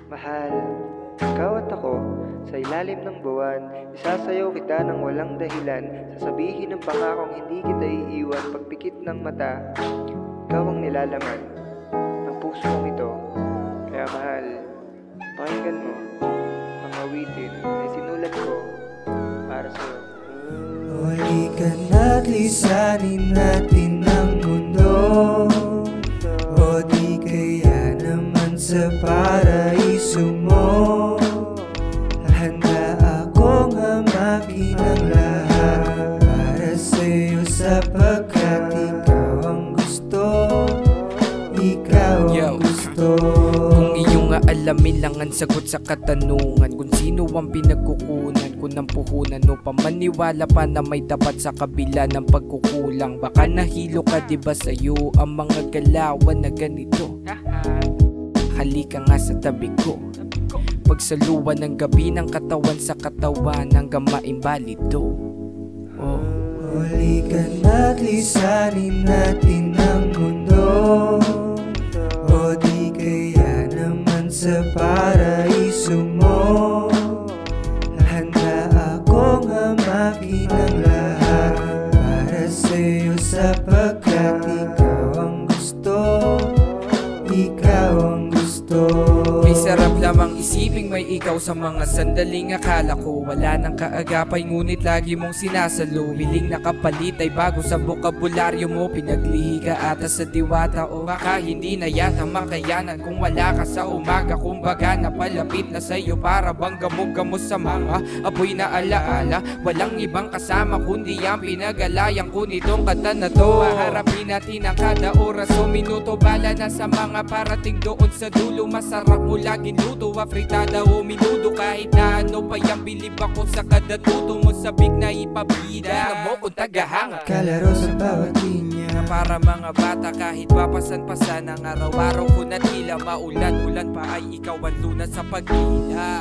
Mahal, ikaw at ako, sa ilalim ng buwan, isasayaw kita ng walang dahilan, sasabihin ng pangakong hindi kita iiwan, pagpikit ng mata, ikaw ang nilalaman ng puso kong ito. Kaya mahal, pakinggan mo mga awitin na sinulat ko para sa'yo. Halika na't lisanin natin ang mundo, o di kaya naman sa paraiso mo. Handa akong hamakin ang lahat para sa'yo, sapagkat ikaw ang gusto, ikaw ang gusto. Kung iyong aalamin lang ang sagot sa katanungan kung sino ang pinagkukunan ko ng puhunan, upang maniwala pa na may tapat sa kabila ng pagkukulang. Baka nahilo ka diba sa'yo ang mga galawan na ganito. Halika nga sa tabi ko, pagsaluan ng gabi ng katawan sa katawan hanggang maimbalido. Oh. Halika na't lisanin natin ang mundo, o di kaya naman sa paraiso mo. Handa akong hamakin ang lahat para sa'yo, sapagkat ikaw ang gusto, ikaw ang gusto. May sarap lamang isiping may ikaw sa mga sandaling akala ko wala nang kaagapay, ngunit lagi mong sinasalo. Miling nakapalit ay bago sa bokabularyo mo, pinaglihi ka ata sa diwata, o baka hindi na yata makayanan kung wala ka sa umaga. Kumbaga napalapit na sa'yo para bang gamog-gamos sa mga apoy na alaala. Walang ibang kasama kundi ang pinag-alayan ko nitong kanta na to. Haharapin natin ang kada oras o minuto, bala na sa mga parating doon sa dulo. Masarap mo laging luto, afritada o minudo, kahit na ano pa yung bilib ako sa kada tuto mo, sabik na ipabida. Alam mo kung tagahanga, kalaro sa bawat linya, na para mga bata kahit papasan-pasan ang araw-araw ko na tila maulan-ulan pa ay ikaw ang lunas sa pag-ila.